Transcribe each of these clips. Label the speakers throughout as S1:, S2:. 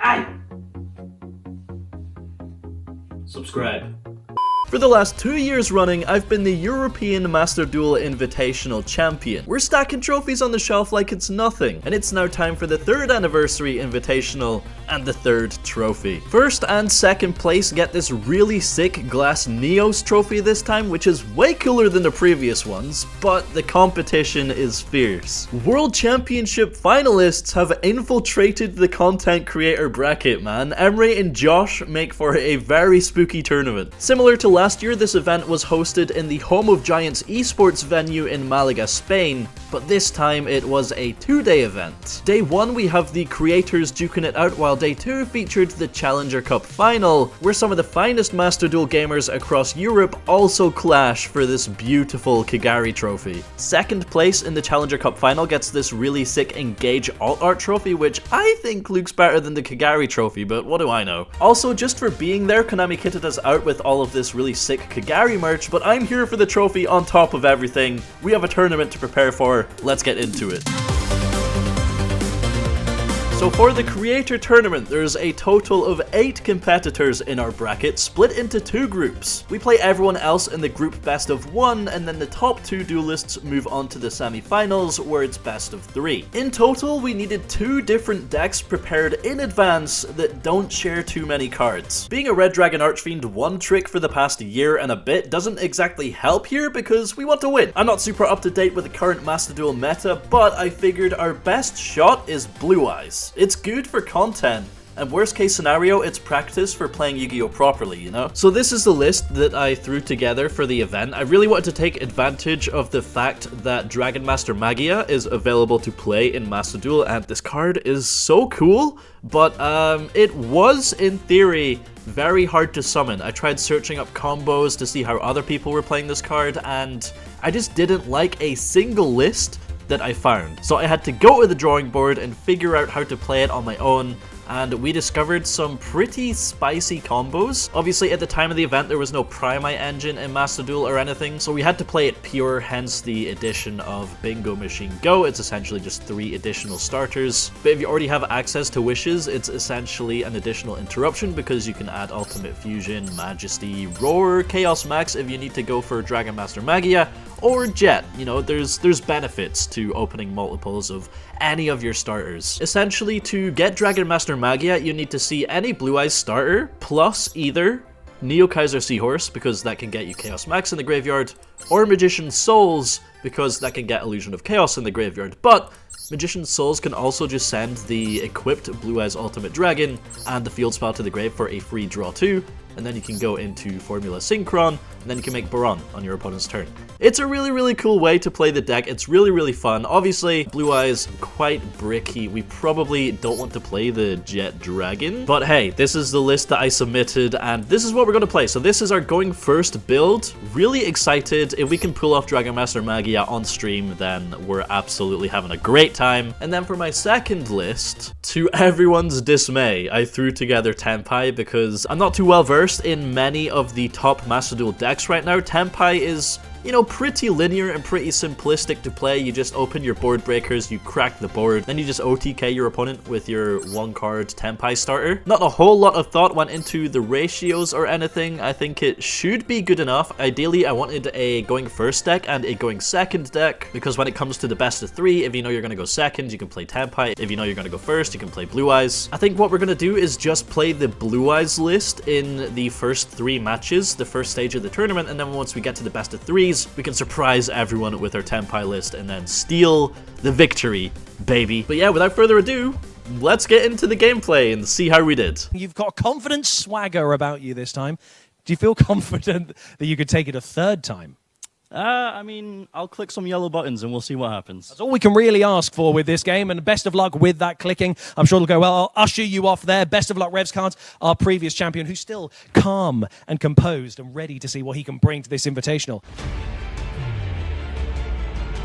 S1: Aye. Subscribe.
S2: For the last 2 years running, I've been the European Master Duel Invitational Champion. We're stacking trophies on the shelf like it's nothing, and it's now time for the 3rd anniversary Invitational and the 3rd trophy. First and second place get this really sick glass Neos trophy this time, which is way cooler than the previous ones, but the competition is fierce. World Championship finalists have infiltrated the content creator bracket, man. Emre and Josh make for a very spooky tournament. Similar to last year, this event was hosted in the Home of Giants esports venue in Malaga, Spain, but this time it was a 2-day event. Day 1 we have the creators duking it out, while day 2 featured the Challenger Cup final, where some of the finest Master Duel gamers across Europe also clash for this beautiful Kagari trophy. Second place in the Challenger Cup final gets this really sick Engage Alt Art trophy, which I think looks better than the Kagari trophy, but what do I know. Also, just for being there, Konami kitted us out with all of this really sick Kagari merch, but I'm here for the trophy on top of everything. We have a tournament to prepare for. Let's get into it. So for the creator tournament, there's a total of 8 competitors in our bracket, split into 2 groups. We play everyone else in the group best of 1, and then the top 2 duelists move on to the semi-finals, where it's best of 3. In total, we needed 2 different decks prepared in advance that don't share too many cards. Being a Red Dragon Archfiend one trick for the past year and a bit doesn't exactly help here, because we want to win. I'm not super up to date with the current Master Duel meta, but I figured our best shot is Blue Eyes. It's good for content, and worst case scenario, it's practice for playing Yu-Gi-Oh! Properly, you know? So this is the list that I threw together for the event. I really wanted to take advantage of the fact that Dragon Master Magia is available to play in Master Duel, and this card is so cool, but it was, in theory, very hard to summon. I tried searching up combos to see how other people were playing this card, and I just didn't like a single list that I found. So I had to go to the drawing board and figure out how to play it on my own, and we discovered some pretty spicy combos. Obviously, at the time of the event, there was no Primi engine in Master Duel or anything, so we had to play it pure, hence the addition of Bingo Machine Go. It's essentially just 3 additional starters. But if you already have access to Wishes, it's essentially an additional interruption, because you can add Ultimate Fusion, Majesty, Roar, Chaos Max if you need to go for Dragon Master Magia, or Jet. You know, there's benefits to opening multiples of any of your starters. Essentially, to get Dragon Master Magia, you need to see any Blue Eyes starter, plus either Neo Kaiser Seahorse, because that can get you Chaos Max in the graveyard, or Magician's Souls, because that can get Illusion of Chaos in the graveyard. But Magician's Souls can also just send the equipped Blue Eyes Ultimate Dragon and the field spell to the grave for a free draw 2, and then you can go into Formula Synchron, and then you can make Baron on your opponent's turn. It's a really, really cool way to play the deck. It's really, really fun. Obviously, Blue Eyes, quite bricky. We probably don't want to play the Jet Dragon, but hey, this is the list that I submitted, and this is what we're going to play. So this is our going first build. Really excited. If we can pull off Dragon Master Magia on stream, then we're absolutely having a great time. And then for my second list, to everyone's dismay, I threw together Tenpai, because I'm not too well versed in many of the top Master Duel decks right now. Tenpai is, you know, pretty linear and pretty simplistic to play. You just open your board breakers, you crack the board, then you just OTK your opponent with your 1-card Tenpai starter. Not a whole lot of thought went into the ratios or anything. I think it should be good enough. Ideally, I wanted a going first deck and a going second deck, because when it comes to the best of 3, if you know you're going to go second, you can play Tenpai. If you know you're going to go first, you can play Blue Eyes. I think what we're going to do is just play the Blue Eyes list in the first 3 matches, the first stage of the tournament, and then once we get to the best of 3s, we can surprise everyone with our Tenpai list and then steal the victory, baby. But yeah, without further ado, let's get into the gameplay and see how we did.
S3: You've got a confident swagger about you this time. Do you feel confident that you could take it a 3rd time?
S4: I mean, I'll click some yellow buttons and we'll see what happens.
S3: That's all we can really ask for with this game, and best of luck with that clicking. I'm sure it'll go well. I'll usher you off there. Best of luck, RevzCards, our previous champion, who's still calm and composed and ready to see what he can bring to this invitational.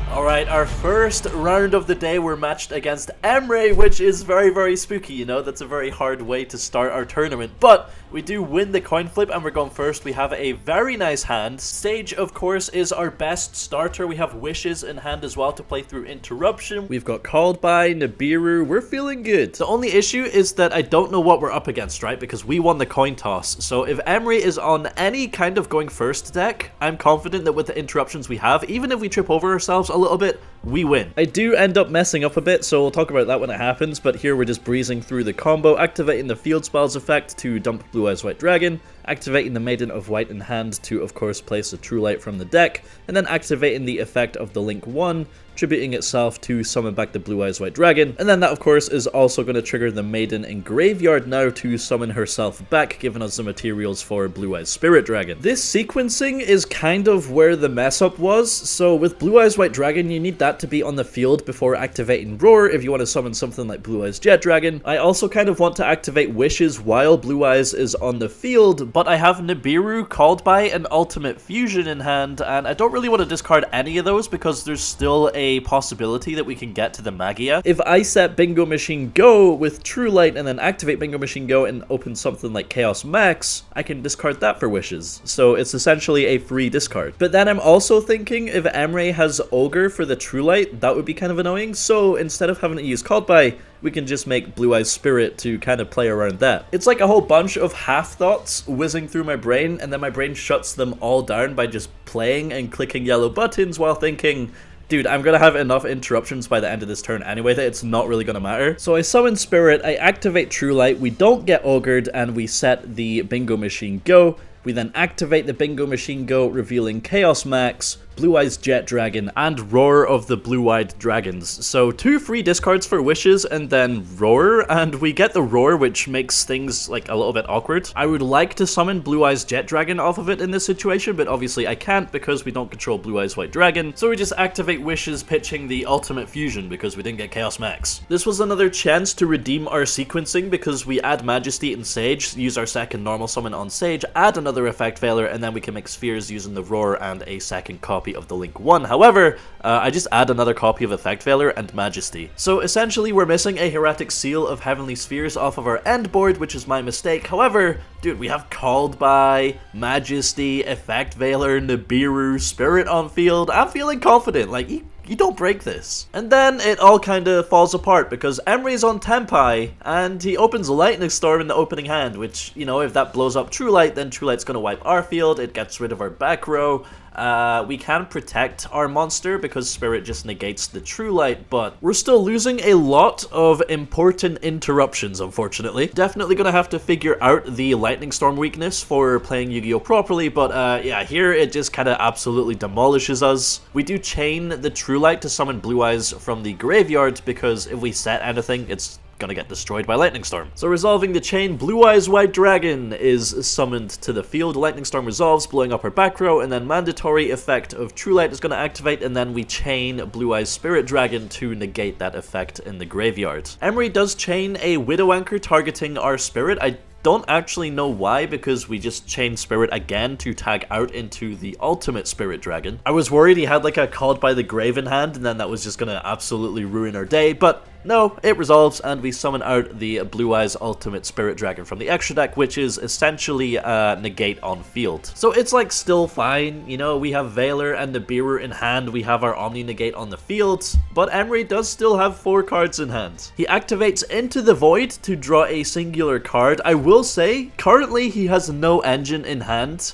S2: Alright, our first round of the day, we're matched against Emre, which is very, very spooky, you know? That's a very hard way to start our tournament. But We do win the coin flip and we're going first. We have a very nice hand. Sage, of course, is our best starter. We have Wishes in hand as well to play through Interruption. We've got Called By, Nibiru. We're feeling good. The only issue is that I don't know what we're up against, right? Because we won the coin toss. So if Emre is on any kind of going first deck, I'm confident that with the interruptions we have, even if we trip over ourselves a little bit, we win. I do end up messing up a bit, so we'll talk about that when it happens, but here we're just breezing through the combo, activating the Field Spells effect to dump Blue Eyes White Dragon, activating the Maiden of White in hand to, of course, place a True Light from the deck, and then activating the effect of the Link 1, tributing itself to summon back the Blue Eyes White Dragon, and then that, of course, is also going to trigger the Maiden in Graveyard now to summon herself back, giving us the materials for Blue Eyes Spirit Dragon. This sequencing is kind of where the mess up was, so with Blue Eyes White Dragon, you need that to be on the field before activating Roar if you want to summon something like Blue Eyes Jet Dragon. I also kind of want to activate Wishes while Blue Eyes is on the field, but I have Nibiru, Called By, and Ultimate Fusion in hand, and I don't really want to discard any of those because there's still a possibility that we can get to the Magia. If I set Bingo Machine Go with True Light and then activate Bingo Machine Go and open something like Chaos Max, I can discard that for Wishes. So it's essentially a free discard. But then I'm also thinking if Emre has Ogre for the True Light, that would be kind of annoying. So instead of having to use Called By, we can just make Blue Eyes Spirit to kind of play around that. It's like a whole bunch of half thoughts whizzing through my brain, and then my brain shuts them all down by just playing and clicking yellow buttons while thinking, dude, I'm gonna have enough interruptions by the end of this turn anyway that it's not really gonna matter. So I summon Spirit, I activate True Light, we don't get Ogred, and we set the Bingo Machine Go. We then activate the Bingo Machine Go, revealing Chaos Max, Blue Eyes Jet Dragon, and Roar of the Blue-Eyed Dragons. So 2 free discards for Wishes, and then Roar, and we get the Roar, which makes things like a little bit awkward. I would like to summon Blue Eyes Jet Dragon off of it in this situation, but obviously I can't because we don't control Blue Eyes White Dragon, so we just activate Wishes, pitching the Ultimate Fusion because we didn't get Chaos Max. This was another chance to redeem our sequencing because we add Majesty and Sage, use our second normal summon on Sage, add another Effect Veiler, and then we can make spheres using the Roar and a second copy of the Link 1. However, I just add another copy of Effect Veiler and Majesty. So essentially we're missing a Heretic Seal of Heavenly Spheres off of our end board, which is my mistake. However, dude, we have Called By, Majesty, Effect Veiler, Nibiru, Spirit on field. I'm feeling confident, like, you don't break this. And then it all kind of falls apart because Emre's on Tempai and he opens Lightning Storm in the opening hand, which, you know, if that blows up True Light, then True Light's gonna wipe our field, it gets rid of our back row. We can protect our monster because Spirit just negates the True Light, but we're still losing a lot of important interruptions, unfortunately. Definitely gonna have to figure out the Lightning Storm weakness for playing Yu-Gi-Oh! Properly, but yeah, here it just kind of absolutely demolishes us. We do chain the True Light to summon Blue Eyes from the graveyard because if we set anything, it's gonna get destroyed by Lightning Storm. So resolving the chain, Blue Eyes White Dragon is summoned to the field, Lightning Storm resolves, blowing up our back row, and then mandatory effect of True Light is gonna activate, and then we chain Blue Eyes Spirit Dragon to negate that effect in the graveyard. Emre does chain a Widow Anchor targeting our Spirit. I don't actually know why, because we just chained Spirit again to tag out into the Ultimate Spirit Dragon. I was worried he had like a Called By the Grave in hand, and then that was just gonna absolutely ruin our day, but no, it resolves, and we summon out the Blue Eyes Ultimate Spirit Dragon from the extra deck, which is essentially negate on field. So it's like still fine, you know, we have Veiler and Nibiru in hand, we have our Omni Negate on the field, but Emre does still have 4 cards in hand. He activates Into the Void to draw a singular card. I will say, currently he has no engine in hand.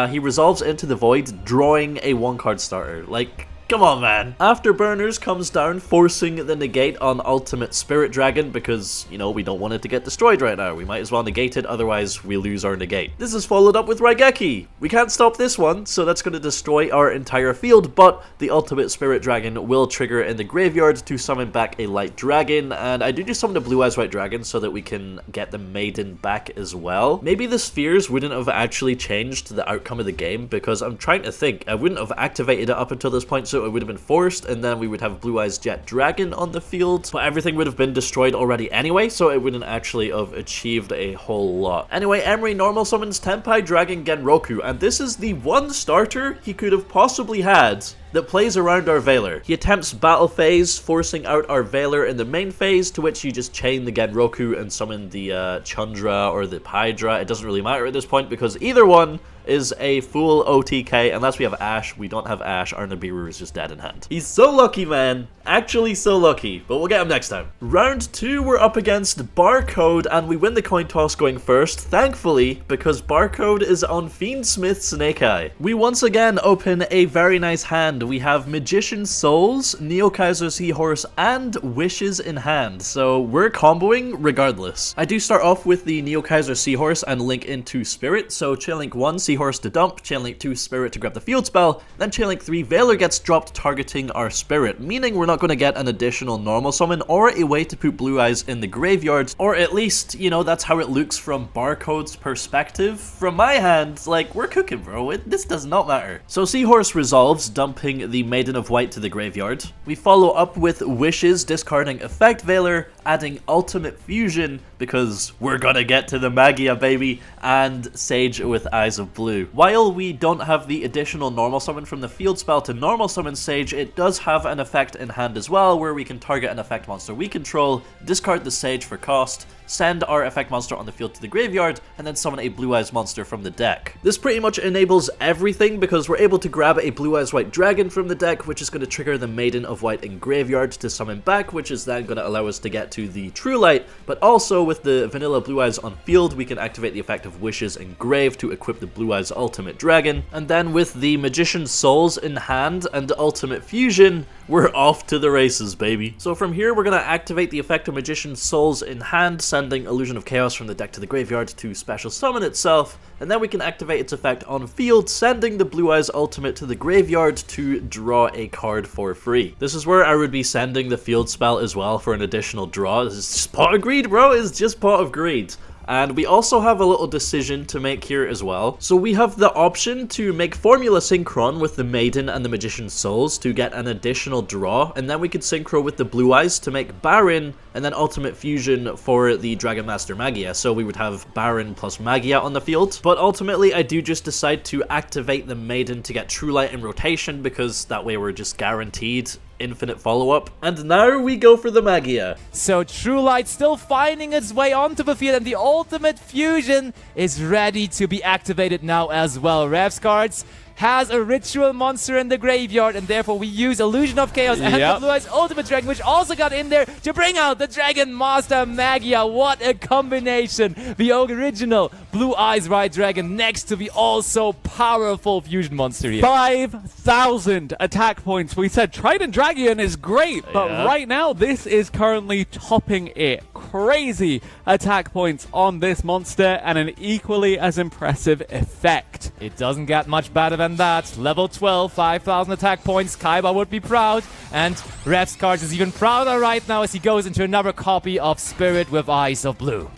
S2: He resolves Into the Void, drawing a 1-card starter. Like, come on, man. Afterburners comes down, forcing the negate on Ultimate Spirit Dragon because, you know, we don't want it to get destroyed right now. We might as well negate it, otherwise we lose our negate. This is followed up with Raigeki. We can't stop this one, so that's going to destroy our entire field, but the Ultimate Spirit Dragon will trigger in the graveyard to summon back a Light Dragon, and I do just summon a Blue Eyes White Dragon so that we can get the Maiden back as well. Maybe the spheres wouldn't have actually changed the outcome of the game, because I'm trying to think, I wouldn't have activated it up until this point, so so it would have been forced, and then we would have Blue Eyes Jet Dragon on the field, but everything would have been destroyed already anyway, so it wouldn't actually have achieved a whole lot. Anyway, Emre normal summons Tenpai Dragon Genroku, and this is the one starter he could have possibly had that plays around our Veiler. He attempts battle phase, forcing out our Veiler in the main phase, to which you just chain the Genroku and summon the Chundra or the Hydra. It doesn't really matter at this point because either one is a full OTK. Unless we have Ash. We don't have Ash. Our Nibiru is just dead in hand. He's so lucky, man. Actually so lucky, but we'll get him next time. Round 2, we're up against Barcode, and we win the coin toss going first, thankfully, because Barcode is on Fiendsmith Snake Eye. We once again open a very nice hand. We have Magician Souls, Neo Kaiser Seahorse, and Wishes in hand, so we're comboing regardless. I do start off with the Neo Kaiser Seahorse and link into Spirit, so Chain Link 1, Seahorse to dump, Chain Link 2, Spirit to grab the field spell, then Chain Link 3, Veiler gets dropped targeting our Spirit, meaning we're not going to get an additional normal summon or a way to put Blue Eyes in the graveyard, or at least, you know, that's how it looks from Barcode's perspective. From my hand, like, we're cooking, bro. This does not matter. So Seahorse resolves, dumping the Maiden of White to the graveyard. We follow up with Wishes, discarding Effect Veiler, adding Ultimate Fusion, because we're gonna get to the Magia, baby, and Sage with Eyes of Blue. While we don't have the additional normal summon from the field spell to normal summon Sage, it does have an effect in hand as well, where we can target an effect monster we control, discard the Sage for cost, send our effect monster on the field to the graveyard, and then summon a Blue Eyes monster from the deck. This pretty much enables everything because we're able to grab a Blue Eyes White Dragon from the deck, which is going to trigger the Maiden of White in graveyard to summon back, which is then going to allow us to get to the True Light, but also with the vanilla Blue Eyes on field, we can activate the effect of Wishes in grave to equip the Blue Eyes Ultimate Dragon, and then with the Magician Souls in hand and Ultimate Fusion, we're off to the races, baby. So from here, we're going to activate the effect of Magician Souls in hand, sending Illusion of Chaos from the deck to the graveyard to special summon itself, and then we can activate its effect on field, sending the Blue Eyes Ultimate to the graveyard to draw a card for free. This is where I would be sending the field spell as well for an additional draw. This is just Pot of Greed, bro. It's just Pot of Greed. And we also have a little decision to make here as well. So we have the option to make Formula Synchron with the Maiden and the Magician Souls to get an additional draw, and then we could synchro with the Blue Eyes to make Baron, and then Ultimate Fusion for the Dragon Master Magia. So we would have Baron plus Magia on the field. But ultimately, I do just decide to activate the Maiden to get True Light in rotation, because that way we're just guaranteed infinite follow-up. And now we go for the Magia.
S5: So True Light still finding its way onto the field, and the Ultimate Fusion is ready to be activated now as well. RevzCards has a ritual monster in the graveyard, and therefore we use Illusion of Chaos and the Blue Eyes Ultimate Dragon, which also got in there to bring out the Dragon Master Magia. What a combination! The original Blue Eyes White Dragon next to the also powerful fusion monster here.
S6: 5,000 attack points. We said Trident Dragon is great, but right now this is currently topping it. Crazy attack points on this monster and an equally as impressive effect.
S5: It doesn't get much better than that. Level 12, 5,000 attack points. Kaiba would be proud, and RevzCards is even prouder right now as he goes into another copy of Spirit with Eyes of Blue.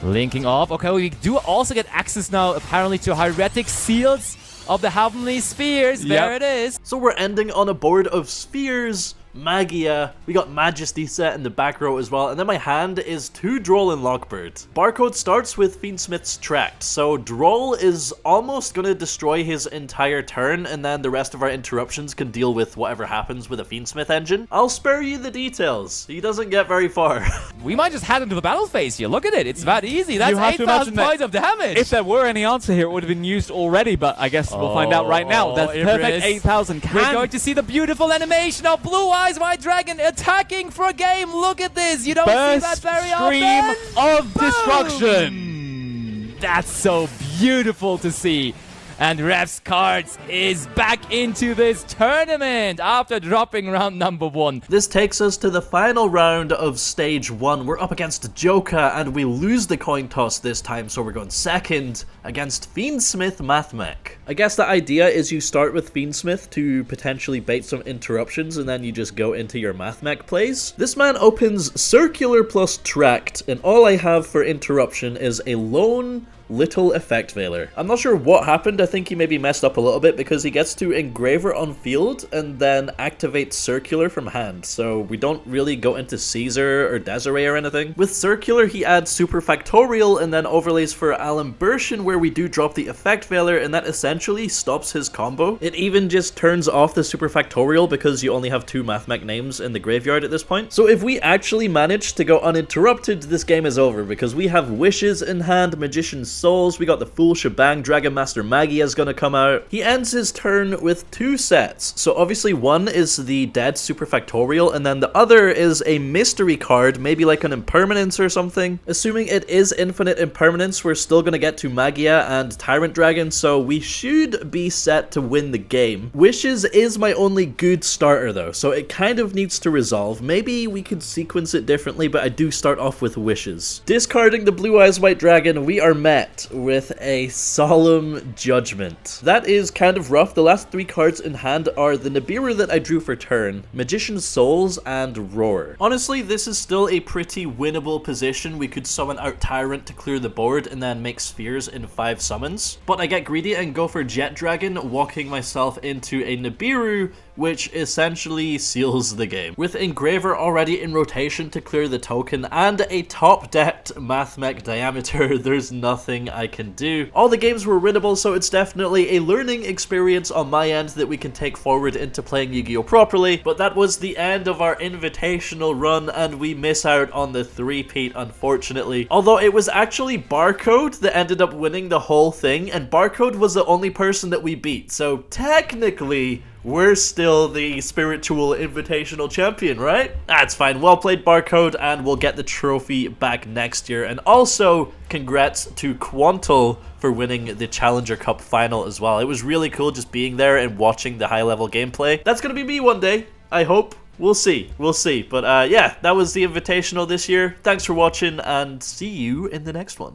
S5: Linking off. Okay, we do also get access now apparently to Hieratic Seals of the Heavenly Spheres. There it is.
S2: So we're ending on a board of spheres, Magia, we got Majesty set in the back row as well, and then my hand is 2 Droll and Lockbird. Barcode starts with Fiendsmith's Tract, so Droll is almost going to destroy his entire turn, and then the rest of our interruptions can deal with whatever happens with a Fiendsmith engine. I'll spare you the details. He doesn't get very far.
S5: We might just head into the battle phase here. Look at it. It's that easy. That's 8,000 points of damage.
S6: If there were any answer here, it would have been used already, but I guess we'll find out right now. That's perfect 8,000.
S5: We're going to see the beautiful animation of Blue Eyes White Dragon attacking for a game. Look at this. You don't see that very often.
S6: Stream of destruction.
S5: That's so beautiful to see. And RevzCards is back into this tournament after dropping round number 1.
S2: This takes us to the final round of stage 1. We're up against Joka, and we lose the coin toss this time, so we're going second against Fiendsmith Mathmech. I guess the idea is you start with Fiendsmith to potentially bait some interruptions, and then you just go into your Mathmech plays. This man opens Circular plus Tract, and all I have for interruption is a lone Little Effect Veiler. I'm not sure what happened. I think he maybe messed up a little bit because he gets to Engraver on field and then activate Circular from hand. So we don't really go into Caesar or Desiree or anything. With Circular, he adds Super Factorial and then overlays for Alimbertion, where we do drop the Effect Veiler, and that essentially stops his combo. It even just turns off the Super Factorial because you only have 2 Mathmech names in the graveyard at this point. So if we actually manage to go uninterrupted, this game is over because we have Wishes in hand, Magician's Souls, we got the full shebang, Dragon Master Magia is gonna come out. He ends his turn with 2 sets. So obviously one is the dead Super Factorial, and then the other is a mystery card, maybe like an Impermanence or something. Assuming it is infinite Impermanence, we're still gonna get to Magia and Tyrant Dragon, so we should be set to win the game. Wishes is my only good starter though, so it kind of needs to resolve. Maybe we could sequence it differently, but I do start off with Wishes. Discarding the Blue Eyes White Dragon, we are met with a Solemn Judgment. That is kind of rough. The last 3 cards in hand are the Nibiru that I drew for turn, Magician's Souls, and Roar. Honestly, this is still a pretty winnable position. We could summon out Tyrant to clear the board and then make Spheres in 5 summons. But I get greedy and go for Jet Dragon, walking myself into a Nibiru, which essentially seals the game. With Engraver already in rotation to clear the token and a top-decked Mathmech Diameter, there's nothing I can do. All the games were winnable, so it's definitely a learning experience on my end that we can take forward into playing Yu-Gi-Oh! Properly, but that was the end of our invitational run, and we miss out on the 3-peat, unfortunately. Although it was actually Barcode that ended up winning the whole thing, and Barcode was the only person that we beat, so technically, we're still the spiritual invitational champion, right? That's fine. Well played, Barcode, and we'll get the trophy back next year. And also, congrats to Quantal for winning the Challenger Cup final as well. It was really cool just being there and watching the high-level gameplay. That's gonna be me one day, I hope. We'll see. We'll see. But yeah, that was the invitational this year. Thanks for watching, and see you in the next one.